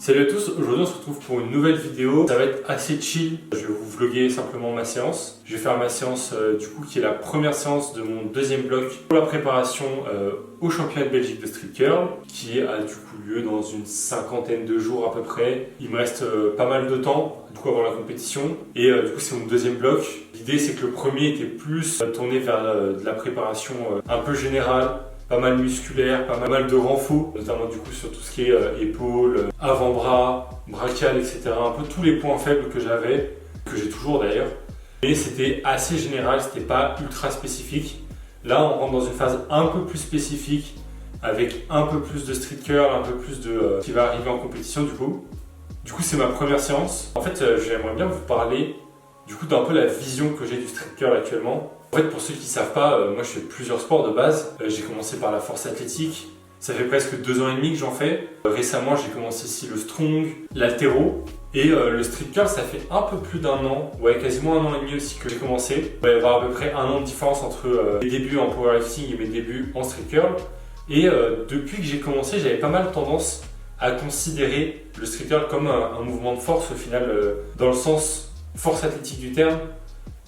Salut à tous, aujourd'hui on se retrouve pour une nouvelle vidéo. Ça va être assez chill, je vais vous vlogger simplement ma séance. Je vais faire ma séance du coup qui est la première séance de mon deuxième bloc pour la préparation au championnat de Belgique de street curl qui a du coup lieu dans une cinquantaine de jours à peu près. Il me reste pas mal de temps du coup avant la compétition et du coup c'est mon deuxième bloc. L'idée c'est que le premier était plus tourné vers de la préparation un peu générale. Pas mal musculaire, pas mal de renfo, notamment du coup sur tout ce qui est épaules, avant-bras, brachial, etc. Un peu tous les points faibles que j'avais, que j'ai toujours d'ailleurs. Mais c'était assez général, c'était pas ultra spécifique. Là on rentre dans une phase un peu plus spécifique, avec un peu plus de street curl, un peu plus de qui va arriver en compétition du coup. Du coup c'est ma première séance. En fait j'aimerais bien vous parler du coup d'un peu la vision que j'ai du street curl actuellement. En fait, pour ceux qui ne savent pas, moi je fais plusieurs sports de base. J'ai commencé par la force athlétique. Ça fait presque 2 ans et demi que j'en fais. Récemment, j'ai commencé ici le strong, l'haltéro. Et le street curl, ça fait un peu plus d'1 an, ouais, quasiment 1 an et demi aussi que j'ai commencé. Il va y avoir à peu près 1 an de différence entre mes débuts en powerlifting et mes débuts en street curl. Et depuis que j'ai commencé, j'avais pas mal tendance à considérer le street curl comme un mouvement de force au final, dans le sens force athlétique du terme.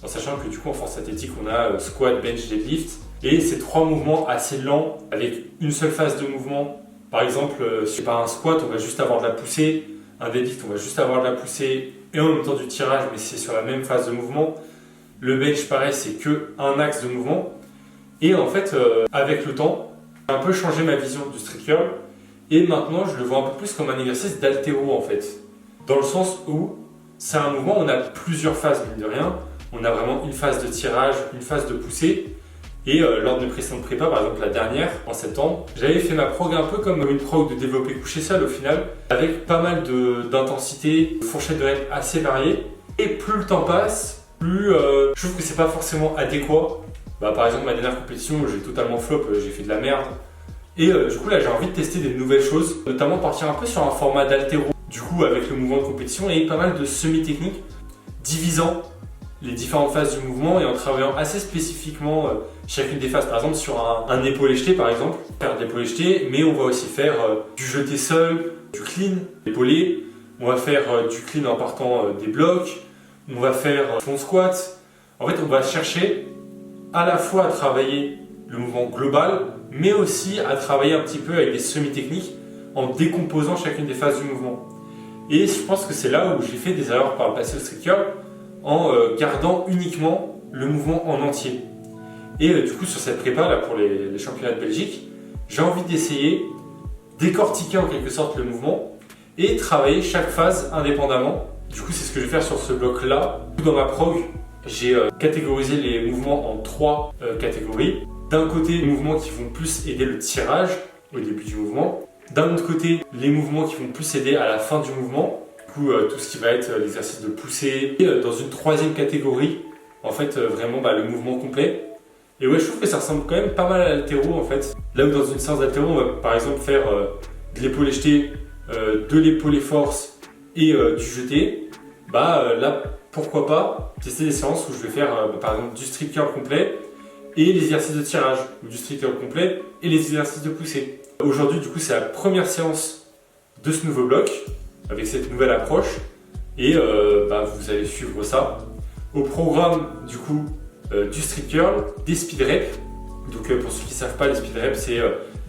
En sachant que du coup en force athlétique on a squat, bench, deadlift et ces 3 mouvements assez lents avec une seule phase de mouvement. Par exemple, si pas un squat on va juste avoir de la poussée, un deadlift on va juste avoir de la poussée et en même temps du tirage mais c'est sur la même phase de mouvement. Le bench pareil c'est que un axe de mouvement et en fait avec le temps j'ai un peu changé ma vision du street curl et maintenant je le vois un peu plus comme un exercice d'haltéro en fait. Dans le sens où c'est un mouvement où on a plusieurs phases mine de rien. On a vraiment une phase de tirage, une phase de poussée. Et lors de mes précédentes prépas, par exemple la dernière, en septembre, j'avais fait ma prog un peu comme une prog de développé couché seul au final, avec pas mal d'intensité, de fourchettes de rep assez variées. Et plus le temps passe, plus je trouve que c'est pas forcément adéquat. Par exemple, ma dernière compétition, j'ai totalement flop, j'ai fait de la merde. Et du coup là, j'ai envie de tester des nouvelles choses, notamment partir un peu sur un format d'haltéro, du coup avec le mouvement de compétition et pas mal de semi-techniques, divisant les différentes phases du mouvement et en travaillant assez spécifiquement chacune des phases. Par exemple sur un épaulé jeté par exemple, faire de l'épaulé jeté, mais on va aussi faire du jeté seul, du clean épaulé, on va faire du clean en partant des blocs, on va faire front squat. En fait on va chercher à la fois à travailler le mouvement global, mais aussi à travailler un petit peu avec des semi-techniques en décomposant chacune des phases du mouvement. Et je pense que c'est là où j'ai fait des erreurs par le passé au street curl, en gardant uniquement le mouvement en entier. Et du coup sur cette prépa là pour les championnats de Belgique, j'ai envie d'essayer décortiquer en quelque sorte le mouvement et travailler chaque phase indépendamment. Du coup c'est ce que je vais faire sur ce bloc là. Dans ma prog, j'ai catégorisé les mouvements en 3 catégories. D'un côté les mouvements qui vont plus aider le tirage au début du mouvement. D'un autre côté les mouvements qui vont plus aider à la fin du mouvement. Tout ce qui va être l'exercice de poussée. Et dans une 3e catégorie, en fait, vraiment le mouvement complet. Et ouais, je trouve que ça ressemble quand même pas mal à l'haltéro en fait. Là où dans une séance d'haltéro, on va par exemple faire de l'épaulé jeté, de l'épaulé force et du jeté. Là, pourquoi pas tester des séances où je vais faire par exemple du street curl complet et les exercices de tirage, ou du street curl complet et les exercices de poussée. Aujourd'hui, du coup, c'est la première séance de ce nouveau bloc, avec cette nouvelle approche et vous allez suivre ça. Au programme du coup du street curl, des speed reps. Donc pour ceux qui ne savent pas, les speed reps c'est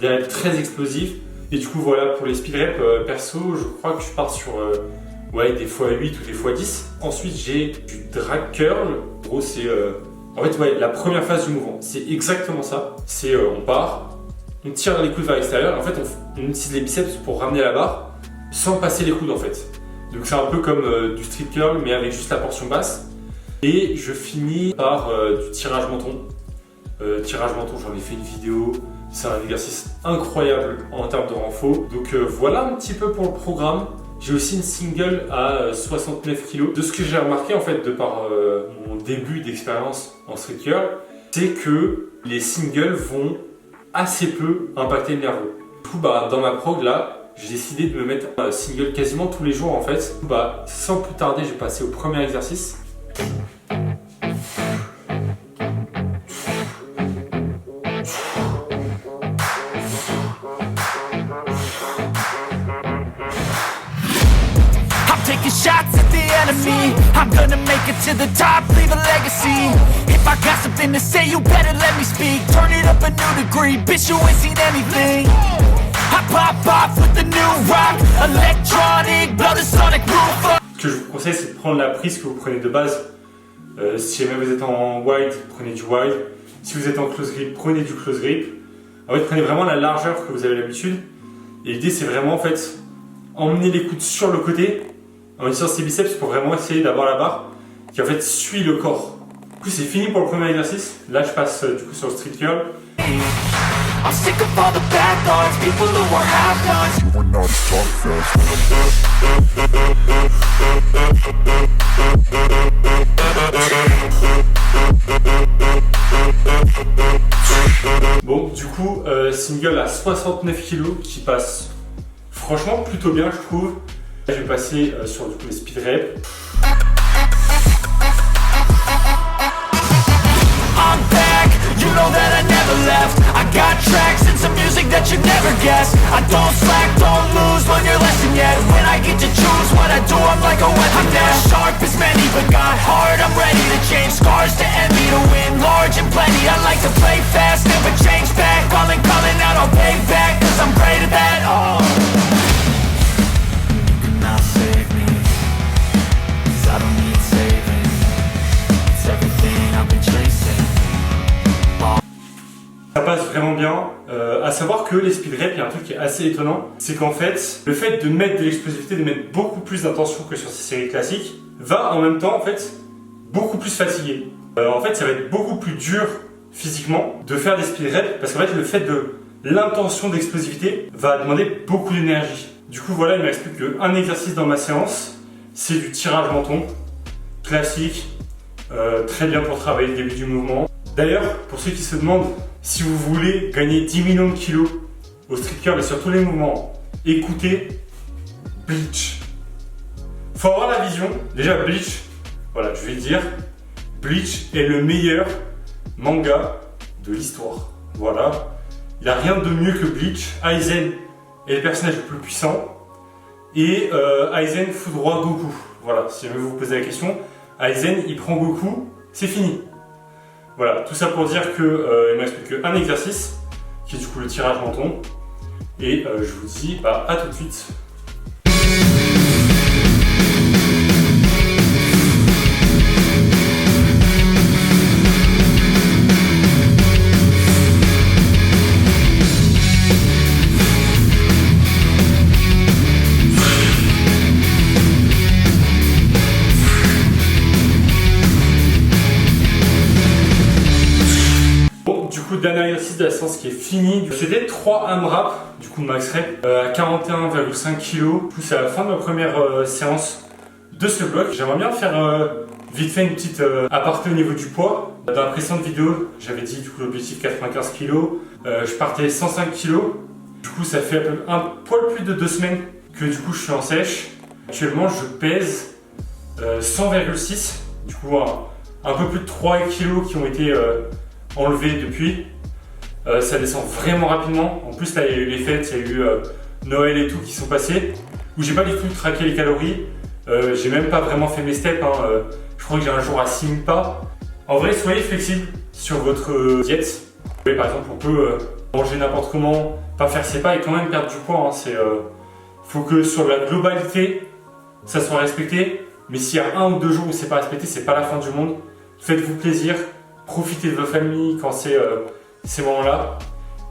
des reps très explosifs et du coup voilà pour les speed reps perso je crois que je pars sur des x8 ou des x10. Ensuite j'ai du drag curl. En gros c'est en fait la première phase du mouvement, c'est exactement ça. C'est on part, on tire les coudes vers l'extérieur, en fait on utilise les biceps pour ramener la barre sans passer les coudes en fait. Donc c'est un peu comme du street curl mais avec juste la portion basse. Et je finis par du tirage menton. Tirage menton, j'en ai fait une vidéo. C'est un exercice incroyable en termes de renfo. Donc voilà un petit peu pour le programme. J'ai aussi une single à 69 kg. De ce que j'ai remarqué en fait de par mon début d'expérience en street curl, c'est que les singles vont assez peu impacter le nerveux. Du coup dans ma prog là, j'ai décidé de me mettre un single quasiment tous les jours en fait. Sans plus tarder, je vais passer au premier exercice. taking shots at the enemy. I'm gonna make it to the top, leave a legacy. If I got something to say, you better let me speak. Turn it up a new degree, bitch, you ain't seen anything. I pop off with the new rock, electronic, blow the sonic roof up. Ce que je vous conseille, c'est de prendre la prise que vous prenez de base. Si jamais vous êtes en wide, prenez du wide. Si vous êtes en close grip, prenez du close grip. En fait, prenez vraiment la largeur que vous avez l'habitude. Et l'idée, c'est vraiment en fait emmener les coudes sur le côté en utilisant ses biceps pour vraiment essayer d'avoir la barre qui en fait suit le corps. Du coup, c'est fini pour le premier exercice. Là, je passe du coup sur le street curl. I'm sick of all the bad thoughts, people who are half-nots. You were not talk fast. Bon, du coup, single à 69 kg qui passe franchement plutôt bien, je trouve. Là, je vais passer sur du coup, les speed reps. I'm back, you know that I never left. I got tracks and some music that you'd never guess. I don't slack, don't lose, learn your lesson yet. When I get to choose what I do, I'm like a weapon. I'm not sharp as many, but got hard, I'm ready to change. Scars to envy, to win large and plenty. I like to play fast, never change back. Calling out, I'll pay back, cause I'm great at that. Oh, you cannot save me, cause I don't need saving. It's everything I've been chasing. Ça passe vraiment bien. À savoir que les speed reps, il y a un truc qui est assez étonnant, c'est qu'en fait, le fait de mettre de l'explosivité, de mettre beaucoup plus d'intention que sur ces séries classiques, va en même temps en fait beaucoup plus fatiguer. En fait, ça va être beaucoup plus dur physiquement de faire des speed reps parce qu'en fait, le fait de l'intention d'explosivité va demander beaucoup d'énergie. Du coup, voilà, il me reste plus qu'un exercice dans ma séance, c'est du tirage menton classique, très bien pour travailler le début du mouvement. D'ailleurs, pour ceux qui se demandent si vous voulez gagner 10 millions de kilos au street curl et sur tous les mouvements, écoutez Bleach. Faut avoir la vision. Déjà, Bleach, voilà, je vais le dire, Bleach est le meilleur manga de l'histoire. Voilà. Il n'y a rien de mieux que Bleach. Aizen est le personnage le plus puissant. Et Aizen foudroie Goku. Voilà, si jamais vous vous posez la question, Aizen, il prend Goku, c'est fini. Voilà, tout ça pour dire qu'il ne me reste plus qu'un exercice, qui est du coup le tirage menton. Et je vous dis à tout de suite. Dernier exercice de la séance qui est fini. C'était 3 AMRAP, du coup max rep, à 41,5 kg. Du coup, c'est à la fin de ma première séance de ce bloc. J'aimerais bien faire vite fait une petite aparté au niveau du poids. Dans la précédente vidéo, j'avais dit du coup l'objectif 95 kg. Je partais 105 kg. Du coup, ça fait un poil plus de 2 semaines que du coup je suis en sèche. Actuellement, je pèse 100,6. Du coup, un peu plus de 3 kg qui ont été enlevé depuis. Ça descend vraiment rapidement. En plus là il y a eu les fêtes, il y a eu Noël et tout qui sont passés où j'ai pas du tout traqué les calories. J'ai même pas vraiment fait mes steps. Je crois que j'ai un jour à 6000 pas. En vrai, soyez flexible sur votre diète. Par exemple, on peut manger n'importe comment, pas faire ses pas et quand même perdre du poids. Faut que sur la globalité ça soit respecté. Mais s'il y a 1 ou 2 jours où c'est pas respecté, c'est pas la fin du monde. Faites-vous plaisir. Profitez de votre famille quand c'est ces moments-là.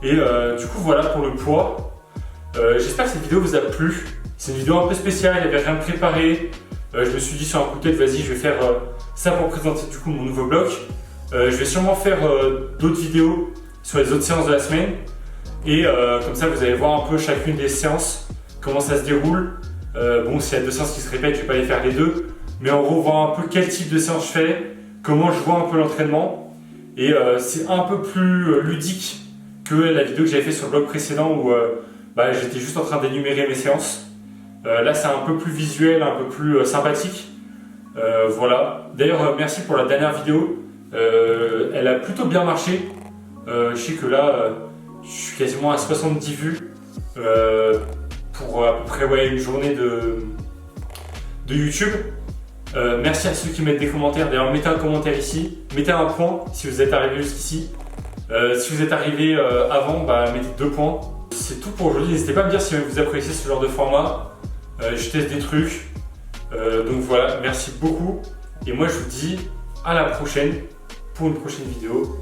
Et du coup, voilà pour le poids. J'espère que cette vidéo vous a plu. C'est une vidéo un peu spéciale, il n'y avait rien de préparé. Je me suis dit sur un coup de tête, vas-y, je vais faire ça pour présenter du coup mon nouveau bloc. Je vais sûrement faire d'autres vidéos sur les autres séances de la semaine. Et comme ça, vous allez voir un peu chacune des séances, comment ça se déroule. Bon, s'il y a 2 séances qui se répètent, je ne vais pas les faire les deux. Mais en gros, voir un peu quel type de séance je fais, comment je vois un peu l'entraînement. Et c'est un peu plus ludique que la vidéo que j'avais fait sur le blog précédent où j'étais juste en train d'énumérer mes séances. Là c'est un peu plus visuel, un peu plus sympathique. Voilà. D'ailleurs merci pour la dernière vidéo. Elle a plutôt bien marché. Je sais que là je suis quasiment à 70 vues pour à peu près une journée de YouTube. Merci à ceux qui mettent des commentaires. D'ailleurs, mettez un commentaire ici, mettez un point si vous êtes arrivé jusqu'ici. Si vous êtes arrivé avant, mettez 2 points. C'est tout pour aujourd'hui. N'hésitez pas à me dire si vous appréciez ce genre de format. Je teste des trucs. Donc voilà, merci beaucoup. Et moi je vous dis à la prochaine pour une prochaine vidéo.